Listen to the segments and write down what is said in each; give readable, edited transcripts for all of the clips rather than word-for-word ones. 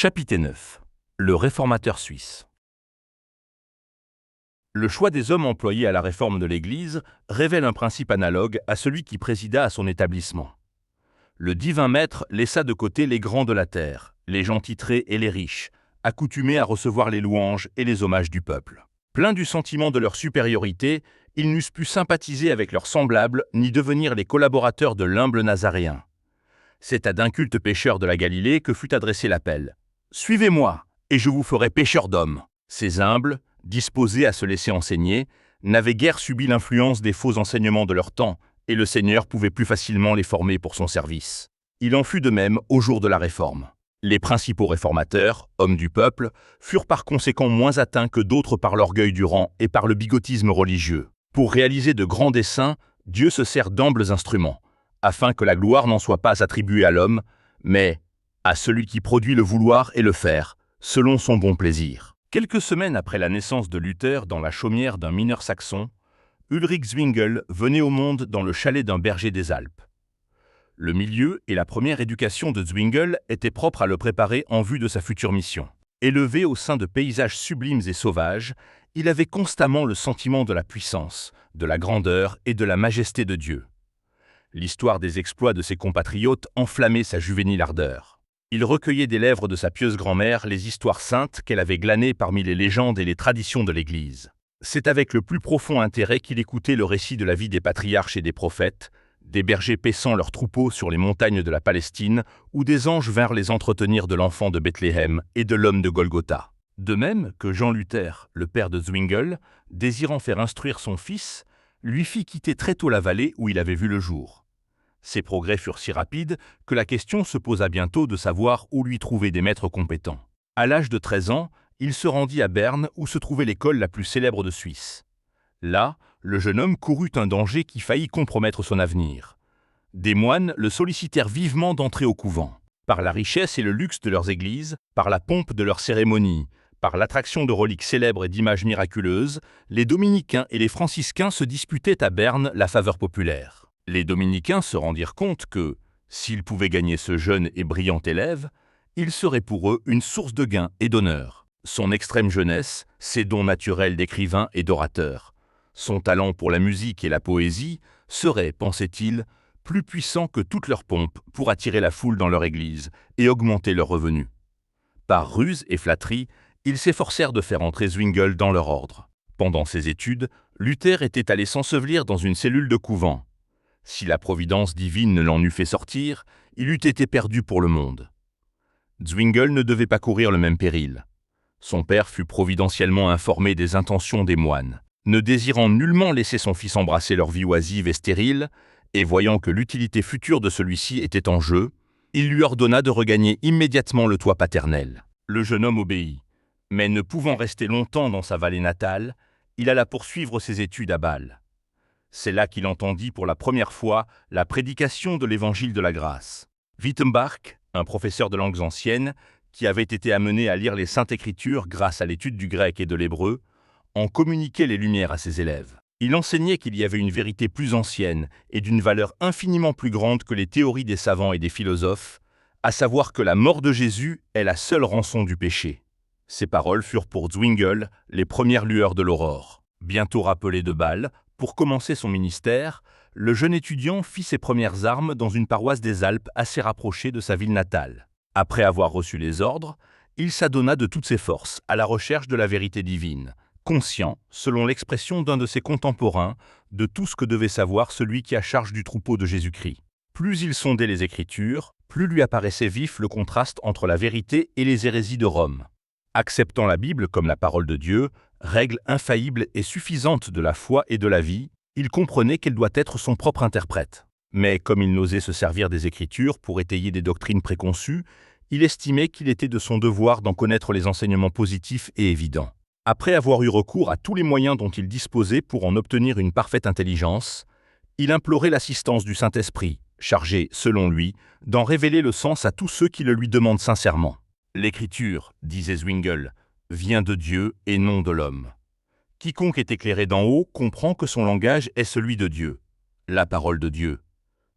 Chapitre 9. Le réformateur suisse. Le choix des hommes employés à la réforme de l'Église révèle un principe analogue à celui qui présida à son établissement. Le divin maître laissa de côté les grands de la terre, les gens titrés et les riches, accoutumés à recevoir les louanges et les hommages du peuple. Pleins du sentiment de leur supériorité, ils n'eussent pu sympathiser avec leurs semblables ni devenir les collaborateurs de l'humble Nazaréen. C'est à d'incultes pécheurs de la Galilée que fut adressé l'appel. « Suivez-moi, et je vous ferai pécheurs d'hommes ». Ces humbles, disposés à se laisser enseigner, n'avaient guère subi l'influence des faux enseignements de leur temps, et le Seigneur pouvait plus facilement les former pour son service. Il en fut de même au jour de la Réforme. Les principaux réformateurs, hommes du peuple, furent par conséquent moins atteints que d'autres par l'orgueil du rang et par le bigotisme religieux. Pour réaliser de grands desseins, Dieu se sert d'humbles instruments, afin que la gloire n'en soit pas attribuée à l'homme, mais à celui qui produit le vouloir et le faire, selon son bon plaisir. Quelques semaines après la naissance de Luther dans la chaumière d'un mineur saxon, Ulrich Zwingli venait au monde dans le chalet d'un berger des Alpes. Le milieu et la première éducation de Zwingli étaient propres à le préparer en vue de sa future mission. Élevé au sein de paysages sublimes et sauvages, il avait constamment le sentiment de la puissance, de la grandeur et de la majesté de Dieu. L'histoire des exploits de ses compatriotes enflammait sa juvénile ardeur. Il recueillait des lèvres de sa pieuse grand-mère les histoires saintes qu'elle avait glanées parmi les légendes et les traditions de l'Église. C'est avec le plus profond intérêt qu'il écoutait le récit de la vie des patriarches et des prophètes, des bergers paissant leurs troupeaux sur les montagnes de la Palestine, où des anges vinrent les entretenir de l'enfant de Bethléem et de l'homme de Golgotha. De même que Jean Luther, le père de Zwingli, désirant faire instruire son fils, lui fit quitter très tôt la vallée où il avait vu le jour. Ses progrès furent si rapides que la question se posa bientôt de savoir où lui trouver des maîtres compétents. À l'âge de 13 ans, il se rendit à Berne où se trouvait l'école la plus célèbre de Suisse. Là, le jeune homme courut un danger qui faillit compromettre son avenir. Des moines le sollicitèrent vivement d'entrer au couvent. Par la richesse et le luxe de leurs églises, par la pompe de leurs cérémonies, par l'attraction de reliques célèbres et d'images miraculeuses, les dominicains et les franciscains se disputaient à Berne la faveur populaire. Les dominicains se rendirent compte que, s'ils pouvaient gagner ce jeune et brillant élève, il serait pour eux une source de gain et d'honneur. Son extrême jeunesse, ses dons naturels d'écrivain et d'orateur, son talent pour la musique et la poésie seraient, pensaient-ils, plus puissants que toute leur pompe pour attirer la foule dans leur église et augmenter leurs revenus. Par ruse et flatterie, ils s'efforcèrent de faire entrer Zwingli dans leur ordre. Pendant ses études, Luther était allé s'ensevelir dans une cellule de couvent. Si la providence divine ne l'en eût fait sortir, il eût été perdu pour le monde. Zwingli ne devait pas courir le même péril. Son père fut providentiellement informé des intentions des moines. Ne désirant nullement laisser son fils embrasser leur vie oisive et stérile, et voyant que l'utilité future de celui-ci était en jeu, il lui ordonna de regagner immédiatement le toit paternel. Le jeune homme obéit, mais ne pouvant rester longtemps dans sa vallée natale, il alla poursuivre ses études à Bâle. C'est là qu'il entendit pour la première fois la prédication de l'évangile de la grâce. Wittenbach, un professeur de langues anciennes, qui avait été amené à lire les Saintes Écritures grâce à l'étude du grec et de l'hébreu, en communiquait les lumières à ses élèves. Il enseignait qu'il y avait une vérité plus ancienne et d'une valeur infiniment plus grande que les théories des savants et des philosophes, à savoir que la mort de Jésus est la seule rançon du péché. Ces paroles furent pour Zwingli les premières lueurs de l'aurore. Bientôt rappelé de Bâle, pour commencer son ministère, le jeune étudiant fit ses premières armes dans une paroisse des Alpes assez rapprochée de sa ville natale. Après avoir reçu les ordres, il s'adonna de toutes ses forces à la recherche de la vérité divine, conscient, selon l'expression d'un de ses contemporains, de tout ce que devait savoir celui qui a charge du troupeau de Jésus-Christ. Plus il sondait les Écritures, plus lui apparaissait vif le contraste entre la vérité et les hérésies de Rome. Acceptant la Bible comme la parole de Dieu, règle infaillible et suffisante de la foi et de la vie, il comprenait qu'elle doit être son propre interprète. Mais comme il n'osait se servir des Écritures pour étayer des doctrines préconçues, il estimait qu'il était de son devoir d'en connaître les enseignements positifs et évidents. Après avoir eu recours à tous les moyens dont il disposait pour en obtenir une parfaite intelligence, il implorait l'assistance du Saint-Esprit, chargé, selon lui, d'en révéler le sens à tous ceux qui le lui demandent sincèrement. L'Écriture, disait Zwingli, vient de Dieu et non de l'homme. Quiconque est éclairé d'en haut comprend que son langage est celui de Dieu. La parole de Dieu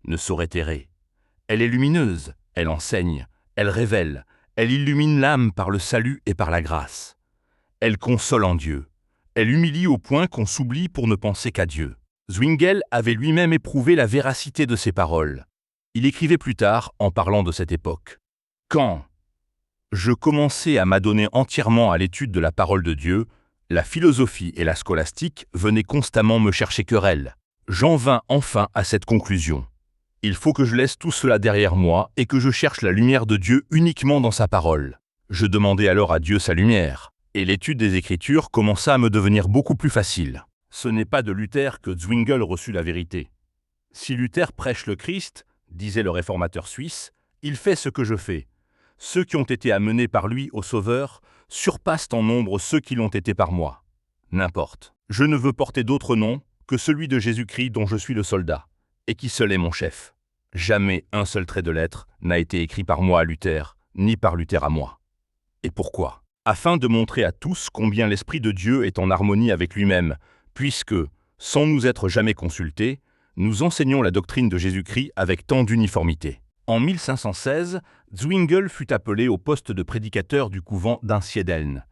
ne saurait errer. Elle est lumineuse, elle enseigne, elle révèle, Elle illumine l'âme par le salut et par la grâce. Elle console en Dieu. Elle humilie au point qu'on s'oublie pour ne penser qu'à Dieu. Zwingli avait lui-même éprouvé la véracité de ces paroles. Il écrivait plus tard en parlant de cette époque. Quand je commençais à m'adonner entièrement à l'étude de la parole de Dieu, la philosophie et la scolastique venaient constamment me chercher querelle. J'en vins enfin à cette conclusion. Il faut que je laisse tout cela derrière moi et que je cherche la lumière de Dieu uniquement dans sa parole. Je demandai alors à Dieu sa lumière, et l'étude des Écritures commença à me devenir beaucoup plus facile. Ce n'est pas de Luther que Zwingli reçut la vérité. Si Luther prêche le Christ, disait le réformateur suisse, il fait ce que je fais. Ceux qui ont été amenés par lui au Sauveur surpassent en nombre ceux qui l'ont été par moi. N'importe. Je ne veux porter d'autre nom que celui de Jésus-Christ dont je suis le soldat, et qui seul est mon chef. Jamais un seul trait de lettre n'a été écrit par moi à Luther, ni par Luther à moi. Et pourquoi? Afin de montrer à tous combien l'Esprit de Dieu est en harmonie avec lui-même, puisque, sans nous être jamais consultés, nous enseignons la doctrine de Jésus-Christ avec tant d'uniformité. En 1516, Zwingli fut appelé au poste de prédicateur du couvent d'Einsiedeln.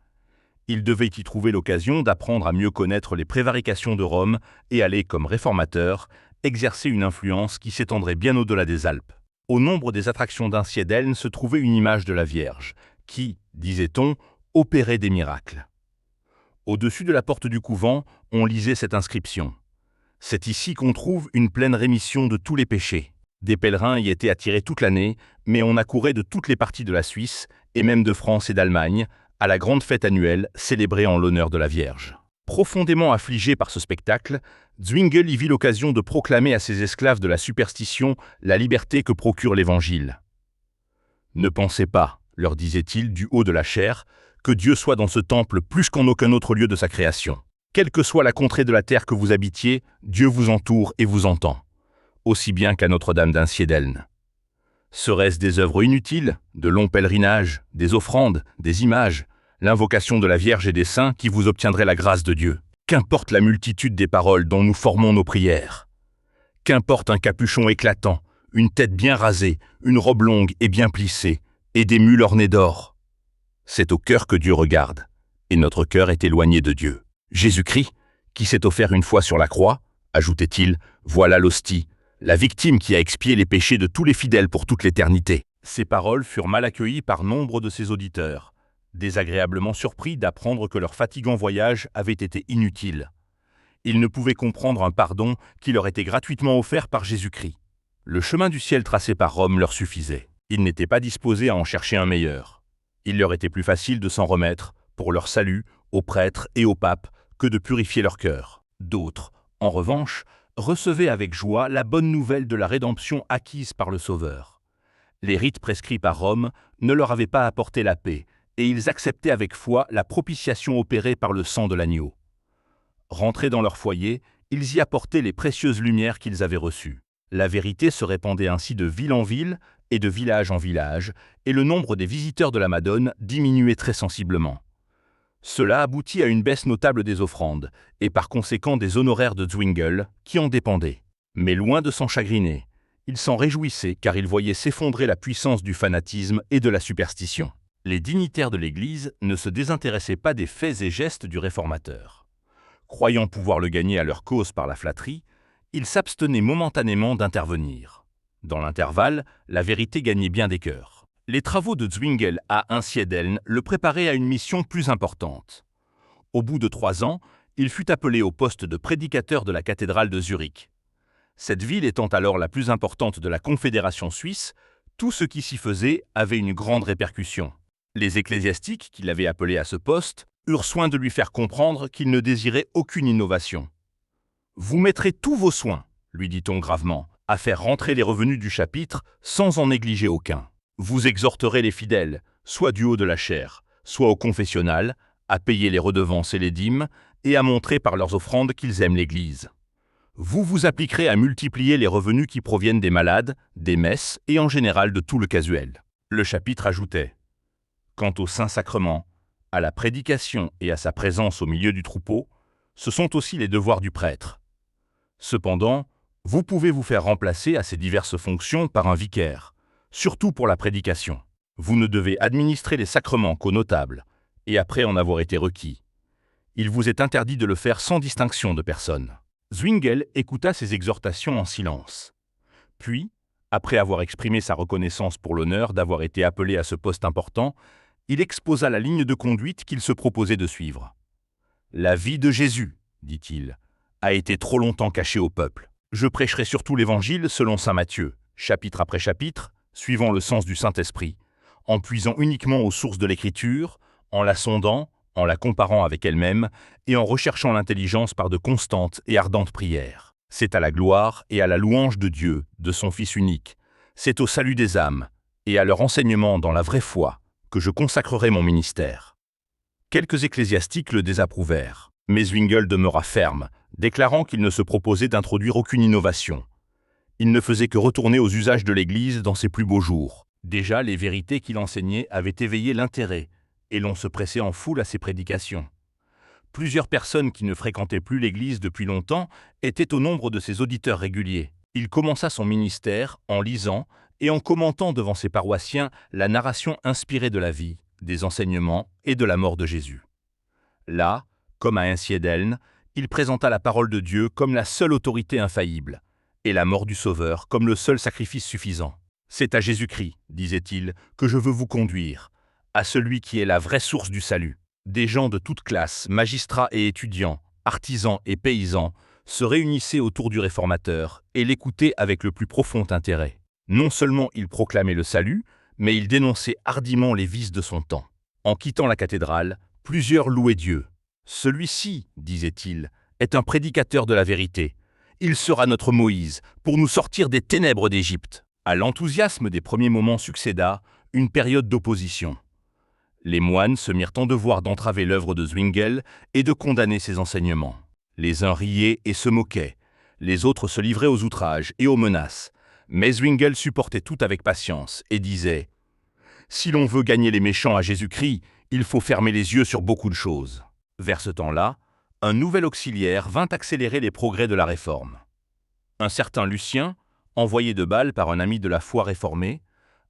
Il devait y trouver l'occasion d'apprendre à mieux connaître les prévarications de Rome et aller, comme réformateur, exercer une influence qui s'étendrait bien au-delà des Alpes. Au nombre des attractions d'Einsiedeln se trouvait une image de la Vierge, qui, disait-on, opérait des miracles. Au-dessus de la porte du couvent, on lisait cette inscription. « C'est ici qu'on trouve une pleine rémission de tous les péchés. » Des pèlerins y étaient attirés toute l'année, mais on accourait de toutes les parties de la Suisse, et même de France et d'Allemagne, à la grande fête annuelle célébrée en l'honneur de la Vierge. Profondément affligé par ce spectacle, Zwingli y vit l'occasion de proclamer à ses esclaves de la superstition la liberté que procure l'Évangile. « Ne pensez pas, leur disait-il du haut de la chair, que Dieu soit dans ce temple plus qu'en aucun autre lieu de sa création. Quelle que soit la contrée de la terre que vous habitiez, Dieu vous entoure et vous entend, aussi bien qu'à Notre-Dame d'Einsiedeln. Serait-ce des œuvres inutiles, de longs pèlerinages, des offrandes, des images, l'invocation de la Vierge et des saints qui vous obtiendraient la grâce de Dieu? Qu'importe la multitude des paroles dont nous formons nos prières. Qu'importe un capuchon éclatant, une tête bien rasée, une robe longue et bien plissée, et des mules ornées d'or. C'est au cœur que Dieu regarde, et notre cœur est éloigné de Dieu. Jésus-Christ, qui s'est offert une fois sur la croix, ajoutait-il, voilà l'hostie, la victime qui a expié les péchés de tous les fidèles pour toute l'éternité. » Ces paroles furent mal accueillies par nombre de ses auditeurs, désagréablement surpris d'apprendre que leur fatigant voyage avait été inutile. Ils ne pouvaient comprendre un pardon qui leur était gratuitement offert par Jésus-Christ. Le chemin du ciel tracé par Rome leur suffisait. Ils n'étaient pas disposés à en chercher un meilleur. Il leur était plus facile de s'en remettre, pour leur salut, aux prêtres et au pape, que de purifier leur cœur. D'autres, en revanche, recevaient avec joie la bonne nouvelle de la rédemption acquise par le Sauveur. Les rites prescrits par Rome ne leur avaient pas apporté la paix, et ils acceptaient avec foi la propitiation opérée par le sang de l'agneau. Rentrés dans leur foyer, ils y apportaient les précieuses lumières qu'ils avaient reçues. La vérité se répandait ainsi de ville en ville et de village en village, et le nombre des visiteurs de la Madone diminuait très sensiblement. Cela aboutit à une baisse notable des offrandes, et par conséquent des honoraires de Zwingli, qui en dépendaient. Mais loin de s'en chagriner, il s'en réjouissait car il voyait s'effondrer la puissance du fanatisme et de la superstition. Les dignitaires de l'Église ne se désintéressaient pas des faits et gestes du réformateur. Croyant pouvoir le gagner à leur cause par la flatterie, ils s'abstenaient momentanément d'intervenir. Dans l'intervalle, la vérité gagnait bien des cœurs. Les travaux de Zwingli à Einsiedeln le préparaient à une mission plus importante. Au bout de 3 ans, il fut appelé au poste de prédicateur de la cathédrale de Zurich. Cette ville étant alors la plus importante de la Confédération suisse, tout ce qui s'y faisait avait une grande répercussion. Les ecclésiastiques qui l'avaient appelé à ce poste eurent soin de lui faire comprendre qu'il ne désirait aucune innovation. « Vous mettrez tous vos soins, lui dit-on gravement, à faire rentrer les revenus du chapitre sans en négliger aucun. Vous exhorterez les fidèles, soit du haut de la chaire, soit au confessionnal, à payer les redevances et les dîmes, et à montrer par leurs offrandes qu'ils aiment l'Église. Vous vous appliquerez à multiplier les revenus qui proviennent des malades, des messes et en général de tout le casuel. » Le chapitre ajoutait « Quant au Saint-Sacrement, à la prédication et à sa présence au milieu du troupeau, ce sont aussi les devoirs du prêtre. Cependant, vous pouvez vous faire remplacer à ces diverses fonctions par un vicaire, surtout pour la prédication. Vous ne devez administrer les sacrements qu'aux notables, et après en avoir été requis. Il vous est interdit de le faire sans distinction de personne. Zwingli écouta ces exhortations en silence. Puis, après avoir exprimé sa reconnaissance pour l'honneur d'avoir été appelé à ce poste important, il exposa la ligne de conduite qu'il se proposait de suivre. « La vie de Jésus, dit-il, a été trop longtemps cachée au peuple. Je prêcherai surtout l'Évangile selon saint Matthieu, chapitre après chapitre, suivant le sens du Saint-Esprit, en puisant uniquement aux sources de l'Écriture, en la sondant, en la comparant avec elle-même et en recherchant l'intelligence par de constantes et ardentes prières. C'est à la gloire et à la louange de Dieu, de son Fils unique. C'est au salut des âmes et à leur enseignement dans la vraie foi que je consacrerai mon ministère. » Quelques ecclésiastiques le désapprouvèrent, mais Zwingli demeura ferme, déclarant qu'il ne se proposait d'introduire aucune innovation. Il ne faisait que retourner aux usages de l'Église dans ses plus beaux jours. Déjà, les vérités qu'il enseignait avaient éveillé l'intérêt, et l'on se pressait en foule à ses prédications. Plusieurs personnes qui ne fréquentaient plus l'Église depuis longtemps étaient au nombre de ses auditeurs réguliers. Il commença son ministère en lisant et en commentant devant ses paroissiens la narration inspirée de la vie, des enseignements et de la mort de Jésus. Là, comme à Einsiedeln, il présenta la parole de Dieu comme la seule autorité infaillible, et la mort du Sauveur comme le seul sacrifice suffisant. « C'est à Jésus-Christ, disait-il, que je veux vous conduire, à celui qui est la vraie source du salut. » Des gens de toutes classes, magistrats et étudiants, artisans et paysans, se réunissaient autour du réformateur et l'écoutaient avec le plus profond intérêt. Non seulement il proclamait le salut, mais il dénonçait hardiment les vices de son temps. En quittant la cathédrale, plusieurs louaient Dieu. « Celui-ci, disait-il, est un prédicateur de la vérité. Il sera notre Moïse pour nous sortir des ténèbres d'Égypte. » À l'enthousiasme des premiers moments succéda une période d'opposition. Les moines se mirent en devoir d'entraver l'œuvre de Zwingli et de condamner ses enseignements. Les uns riaient et se moquaient, les autres se livraient aux outrages et aux menaces, mais Zwingli supportait tout avec patience et disait « Si l'on veut gagner les méchants à Jésus-Christ, il faut fermer les yeux sur beaucoup de choses. » Vers ce temps-là, un nouvel auxiliaire vint accélérer les progrès de la Réforme. Un certain Lucien, envoyé de Bâle par un ami de la foi réformée,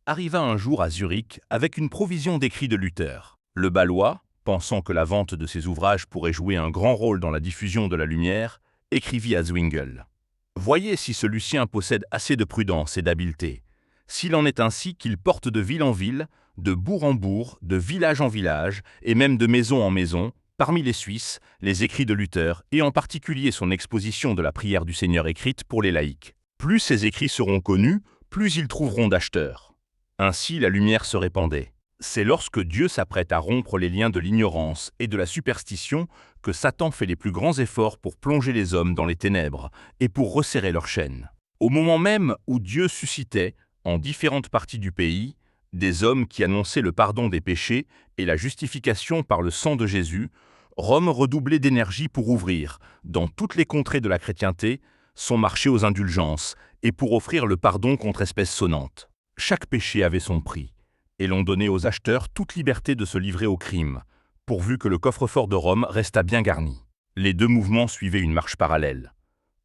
arriva un jour à Zurich avec une provision d'écrits de Luther. Le Bâlois, pensant que la vente de ses ouvrages pourrait jouer un grand rôle dans la diffusion de la lumière, écrivit à Zwingli. « Voyez si ce Lucien possède assez de prudence et d'habileté, s'il en est ainsi qu'il porte de ville en ville, de bourg en bourg, de village en village, et même de maison en maison, parmi les Suisses, les écrits de Luther, et en particulier son exposition de la prière du Seigneur écrite pour les laïcs. Plus ces écrits seront connus, plus ils trouveront d'acheteurs. » Ainsi la lumière se répandait. C'est lorsque Dieu s'apprête à rompre les liens de l'ignorance et de la superstition que Satan fait les plus grands efforts pour plonger les hommes dans les ténèbres et pour resserrer leurs chaînes. Au moment même où Dieu suscitait, en différentes parties du pays, des hommes qui annonçaient le pardon des péchés et la justification par le sang de Jésus, Rome redoublait d'énergie pour ouvrir, dans toutes les contrées de la chrétienté, son marché aux indulgences et pour offrir le pardon contre espèces sonnantes. Chaque péché avait son prix, et l'on donnait aux acheteurs toute liberté de se livrer au crime, pourvu que le coffre-fort de Rome restât bien garni. Les deux mouvements suivaient une marche parallèle.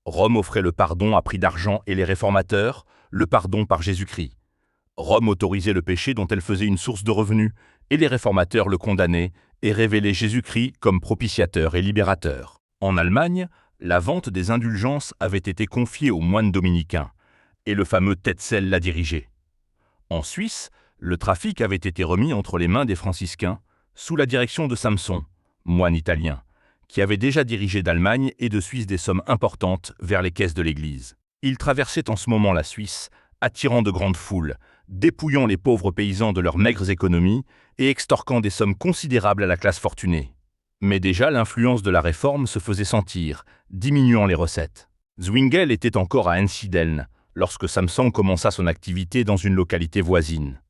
Rome offrait le pardon à prix d'argent et les réformateurs, le pardon par Jésus-Christ. Rome autorisait le péché dont elle faisait une source de revenus, et les réformateurs le condamnaient et révélaient Jésus-Christ comme propitiateur et libérateur. En Allemagne, la vente des indulgences avait été confiée aux moines dominicains, et le fameux Tetzel la dirigeait. En Suisse, le trafic avait été remis entre les mains des franciscains, sous la direction de Samson, moine italien, qui avait déjà dirigé d'Allemagne et de Suisse des sommes importantes vers les caisses de l'Église. Il traversait en ce moment la Suisse, attirant de grandes foules, dépouillant les pauvres paysans de leurs maigres économies et extorquant des sommes considérables à la classe fortunée. Mais déjà l'influence de la Réforme se faisait sentir, diminuant les recettes. Zwingli était encore à Einsiedeln, lorsque Samson commença son activité dans une localité voisine.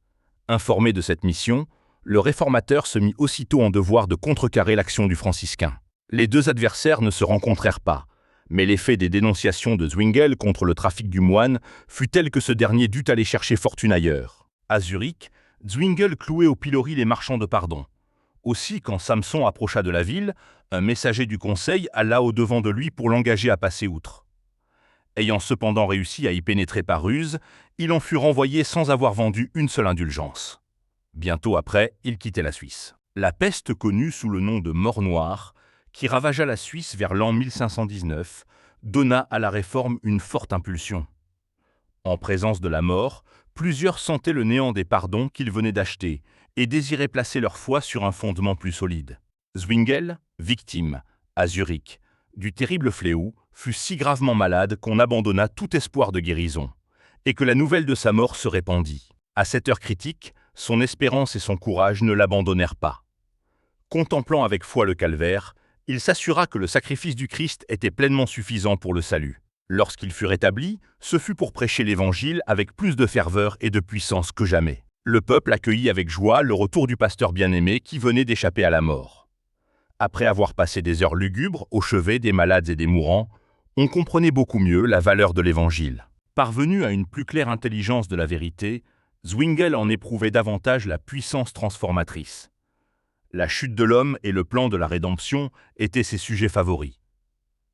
Informé de cette mission, le réformateur se mit aussitôt en devoir de contrecarrer l'action du franciscain. Les deux adversaires ne se rencontrèrent pas, mais l'effet des dénonciations de Zwingli contre le trafic du moine fut tel que ce dernier dut aller chercher fortune ailleurs. À Zurich, Zwingli clouait au pilori les marchands de pardon. Aussi, quand Samson approcha de la ville, un messager du conseil alla au-devant de lui pour l'engager à passer outre. Ayant cependant réussi à y pénétrer par ruse, il en fut renvoyé sans avoir vendu une seule indulgence. Bientôt après, il quittait la Suisse. La peste connue sous le nom de mort noire, qui ravagea la Suisse vers l'an 1519, donna à la réforme une forte impulsion. En présence de la mort, plusieurs sentaient le néant des pardons qu'ils venaient d'acheter et désiraient placer leur foi sur un fondement plus solide. Zwingli, victime, à Zurich, du terrible fléau, fut si gravement malade qu'on abandonna tout espoir de guérison, et que la nouvelle de sa mort se répandit. À cette heure critique, son espérance et son courage ne l'abandonnèrent pas. Contemplant avec foi le calvaire, il s'assura que le sacrifice du Christ était pleinement suffisant pour le salut. Lorsqu'il fut rétabli, ce fut pour prêcher l'Évangile avec plus de ferveur et de puissance que jamais. Le peuple accueillit avec joie le retour du pasteur bien-aimé qui venait d'échapper à la mort. Après avoir passé des heures lugubres au chevet des malades et des mourants, on comprenait beaucoup mieux la valeur de l'Évangile. Parvenu à une plus claire intelligence de la vérité, Zwingli en éprouvait davantage la puissance transformatrice. La chute de l'homme et le plan de la rédemption étaient ses sujets favoris.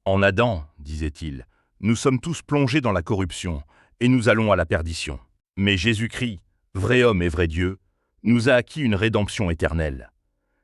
En Adam, disait-il, nous sommes tous plongés dans la corruption, et nous allons à la perdition. Mais Jésus-Christ, vrai homme et vrai Dieu, nous a acquis une rédemption éternelle.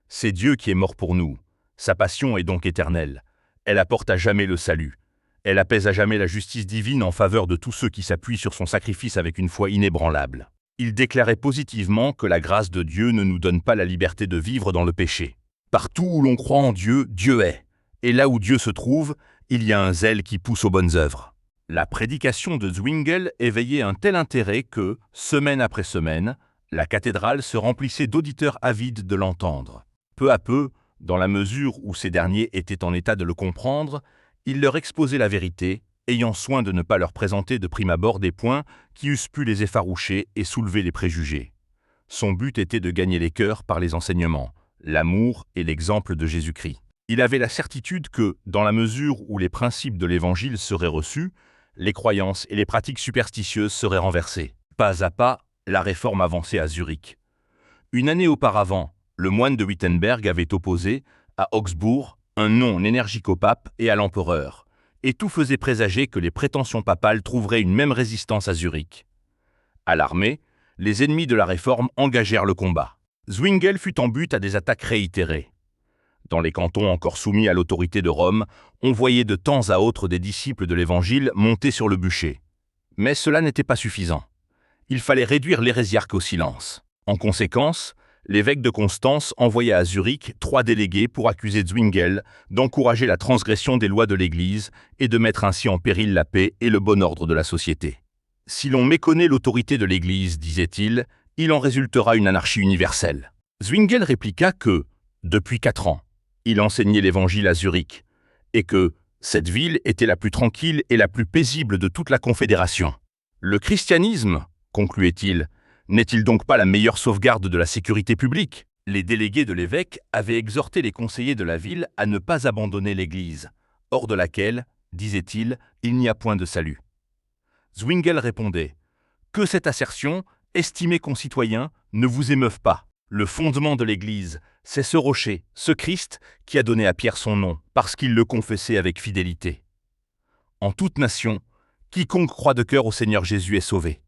C'est Dieu qui est mort pour nous. Sa passion est donc éternelle. Elle apporte à jamais le salut. Elle apaise à jamais la justice divine en faveur de tous ceux qui s'appuient sur son sacrifice avec une foi inébranlable. Il déclarait positivement que la grâce de Dieu ne nous donne pas la liberté de vivre dans le péché. Partout où l'on croit en Dieu, Dieu est. Et là où Dieu se trouve, il y a un zèle qui pousse aux bonnes œuvres. La prédication de Zwingli éveillait un tel intérêt que, semaine après semaine, la cathédrale se remplissait d'auditeurs avides de l'entendre. Peu à peu, dans la mesure où ces derniers étaient en état de le comprendre, il leur exposait la vérité, ayant soin de ne pas leur présenter de prime abord des points qui eussent pu les effaroucher et soulever les préjugés. Son but était de gagner les cœurs par les enseignements, l'amour et l'exemple de Jésus-Christ. Il avait la certitude que, dans la mesure où les principes de l'Évangile seraient reçus, les croyances et les pratiques superstitieuses seraient renversées. Pas à pas, la réforme avançait à Zurich. Une année auparavant, le moine de Wittenberg avait opposé, à Augsbourg, un non énergique au pape et à l'empereur, et tout faisait présager que les prétentions papales trouveraient une même résistance à Zurich. Alarmés, les ennemis de la réforme engagèrent le combat. Zwingli fut en butte à des attaques réitérées. Dans les cantons encore soumis à l'autorité de Rome, on voyait de temps à autre des disciples de l'Évangile monter sur le bûcher. Mais cela n'était pas suffisant. Il fallait réduire l'hérésiarque au silence. En conséquence, l'évêque de Constance envoya à Zurich 3 délégués pour accuser Zwingli d'encourager la transgression des lois de l'Église et de mettre ainsi en péril la paix et le bon ordre de la société. Si l'on méconnaît l'autorité de l'Église, disait-il, il en résultera une anarchie universelle. Zwingli répliqua que, depuis 4 ans, il enseignait l'Évangile à Zurich, et que cette ville était la plus tranquille et la plus paisible de toute la Confédération. Le christianisme, concluait-il, n'est-il donc pas la meilleure sauvegarde de la sécurité publique? Les délégués de l'évêque avaient exhorté les conseillers de la ville à ne pas abandonner l'Église, hors de laquelle, disait-il, il n'y a point de salut. Zwingli répondait que cette assertion, estimés concitoyens, ne vous émeuve pas. Le fondement de l'Église, c'est ce rocher, ce Christ, qui a donné à Pierre son nom, parce qu'il le confessait avec fidélité. En toute nation, quiconque croit de cœur au Seigneur Jésus est sauvé.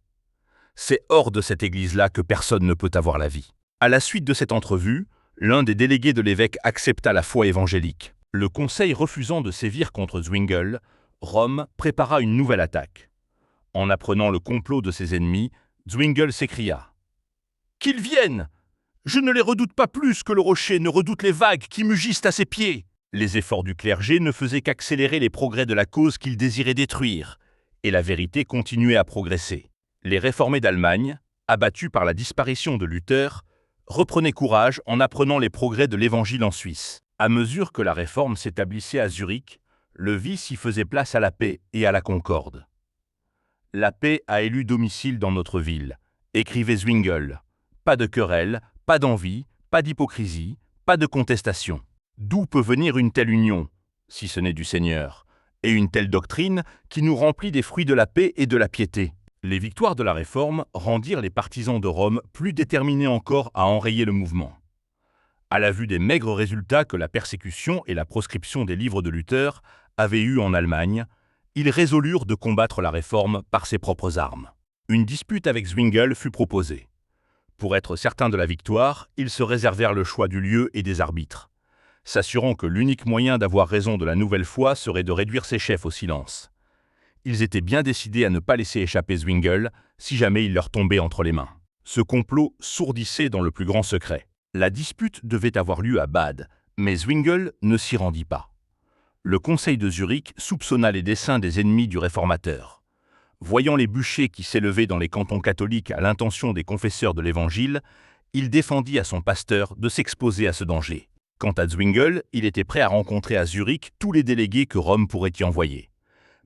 C'est hors de cette Église-là que personne ne peut avoir la vie. À la suite de cette entrevue, l'un des délégués de l'évêque accepta la foi évangélique. Le conseil refusant de sévir contre Zwingli, Rome prépara une nouvelle attaque. En apprenant le complot de ses ennemis, Zwingli s'écria « Qu'ils viennent! Je ne les redoute pas plus que le rocher ne redoute les vagues qui mugissent à ses pieds. » Les efforts du clergé ne faisaient qu'accélérer les progrès de la cause qu'il désirait détruire, et la vérité continuait à progresser. Les réformés d'Allemagne, abattus par la disparition de Luther, reprenaient courage en apprenant les progrès de l'Évangile en Suisse. À mesure que la réforme s'établissait à Zurich, le vice y faisait place à la paix et à la concorde. « La paix a élu domicile dans notre ville », écrivait Zwingli. Pas de querelle, pas d'envie, pas d'hypocrisie, pas de contestation. D'où peut venir une telle union, si ce n'est du Seigneur, et une telle doctrine qui nous remplit des fruits de la paix et de la piété? Les victoires de la Réforme rendirent les partisans de Rome plus déterminés encore à enrayer le mouvement. À la vue des maigres résultats que la persécution et la proscription des livres de Luther avaient eus en Allemagne, ils résolurent de combattre la Réforme par ses propres armes. Une dispute avec Zwingli fut proposée. Pour être certains de la victoire, ils se réservèrent le choix du lieu et des arbitres, s'assurant que l'unique moyen d'avoir raison de la nouvelle foi serait de réduire ses chefs au silence. Ils étaient bien décidés à ne pas laisser échapper Zwingle si jamais il leur tombait entre les mains. Ce complot sourdissait dans le plus grand secret. La dispute devait avoir lieu à Bade, mais Zwingle ne s'y rendit pas. Le conseil de Zurich soupçonna les desseins des ennemis du réformateur. Voyant les bûchers qui s'élevaient dans les cantons catholiques à l'intention des confesseurs de l'Évangile, il défendit à son pasteur de s'exposer à ce danger. Quant à Zwingle, il était prêt à rencontrer à Zurich tous les délégués que Rome pourrait y envoyer.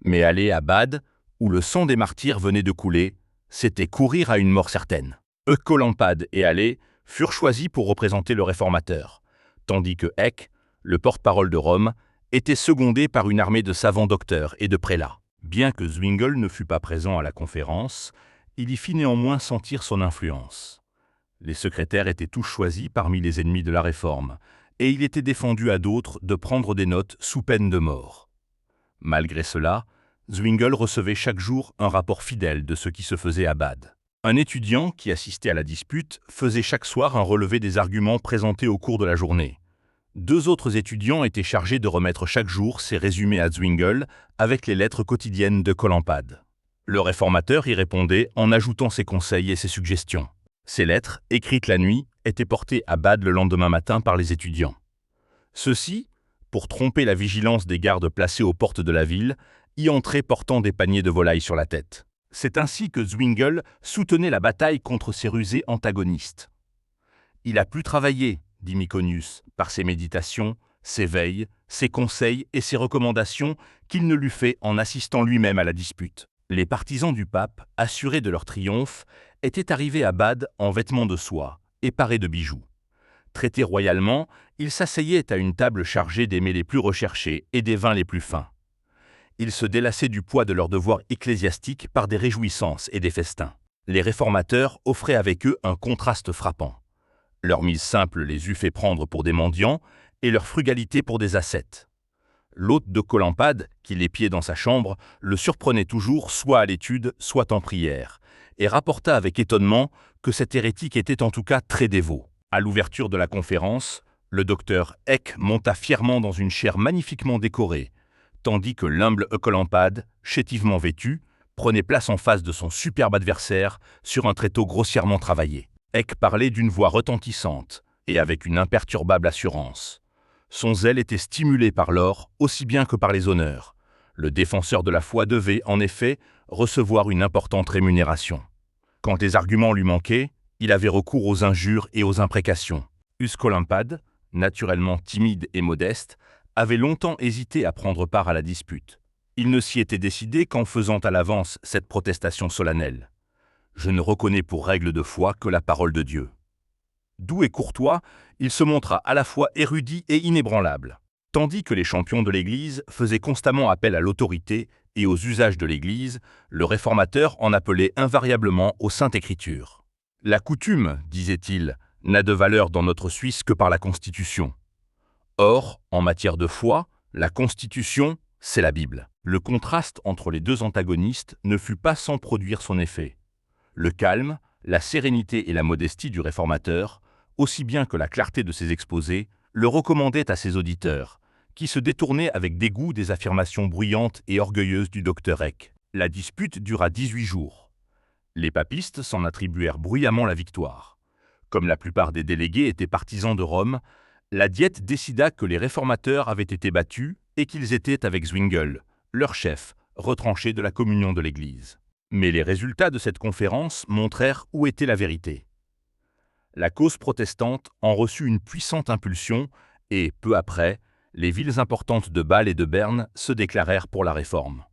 Mais aller à Bade, où le sang des martyrs venait de couler, c'était courir à une mort certaine. Oecolampade et Halley furent choisis pour représenter le réformateur, tandis que Eck, le porte-parole de Rome, était secondé par une armée de savants docteurs et de prélats. Bien que Zwingle ne fût pas présent à la conférence, il y fit néanmoins sentir son influence. Les secrétaires étaient tous choisis parmi les ennemis de la Réforme, et il était défendu à d'autres de prendre des notes sous peine de mort. Malgré cela, Zwingle recevait chaque jour un rapport fidèle de ce qui se faisait à Bade. Un étudiant qui assistait à la dispute faisait chaque soir un relevé des arguments présentés au cours de la journée. 2 autres étudiants étaient chargés de remettre chaque jour ces résumés à Zwingle avec les lettres quotidiennes de Colampade. Le réformateur y répondait en ajoutant ses conseils et ses suggestions. Ces lettres, écrites la nuit, étaient portées à Bade le lendemain matin par les étudiants. Ceux-ci, pour tromper la vigilance des gardes placés aux portes de la ville, y entraient portant des paniers de volailles sur la tête. C'est ainsi que Zwingle soutenait la bataille contre ses rusés antagonistes. « Il a pu travailler, dit Myconius, par ses méditations, ses veilles, ses conseils et ses recommandations qu'il ne l'eût fait en assistant lui-même à la dispute. » Les partisans du pape, assurés de leur triomphe, étaient arrivés à Bade en vêtements de soie et parés de bijoux. Traités royalement, ils s'asseyaient à une table chargée des mets les plus recherchés et des vins les plus fins. Ils se délassaient du poids de leurs devoirs ecclésiastiques par des réjouissances et des festins. Les réformateurs offraient avec eux un contraste frappant. Leur mise simple les eût fait prendre pour des mendiants et leur frugalité pour des ascètes. L'hôte de Colampade, qui l'épiait dans sa chambre, le surprenait toujours soit à l'étude, soit en prière, et rapporta avec étonnement que cet hérétique était en tout cas très dévot. À l'ouverture de la conférence, le docteur Eck monta fièrement dans une chaire magnifiquement décorée, tandis que l'humble Oecolampade, chétivement vêtu, prenait place en face de son superbe adversaire sur un tréteau grossièrement travaillé. Eck parlait d'une voix retentissante et avec une imperturbable assurance. Son zèle était stimulé par l'or aussi bien que par les honneurs. Le défenseur de la foi devait, en effet, recevoir une importante rémunération. Quand les arguments lui manquaient, il avait recours aux injures et aux imprécations. Oecolampade, naturellement timide et modeste, avait longtemps hésité à prendre part à la dispute. Il ne s'y était décidé qu'en faisant à l'avance cette protestation solennelle. « Je ne reconnais pour règle de foi que la parole de Dieu. » Doux et courtois, il se montra à la fois érudit et inébranlable. Tandis que les champions de l'Église faisaient constamment appel à l'autorité et aux usages de l'Église, le réformateur en appelait invariablement aux Saintes Écritures. « La coutume, disait-il, n'a de valeur dans notre Suisse que par la Constitution. Or, en matière de foi, la Constitution, c'est la Bible. » Le contraste entre les deux antagonistes ne fut pas sans produire son effet. Le calme, la sérénité et la modestie du réformateur, aussi bien que la clarté de ses exposés, le recommandaient à ses auditeurs, qui se détournaient avec dégoût des affirmations bruyantes et orgueilleuses du docteur Eck. La dispute dura 18 jours. Les papistes s'en attribuèrent bruyamment la victoire. Comme la plupart des délégués étaient partisans de Rome, la Diète décida que les réformateurs avaient été battus et qu'ils étaient avec Zwingle, leur chef, retranché de la communion de l'Église. Mais les résultats de cette conférence montrèrent où était la vérité. La cause protestante en reçut une puissante impulsion et, peu après, les villes importantes de Bâle et de Berne se déclarèrent pour la Réforme.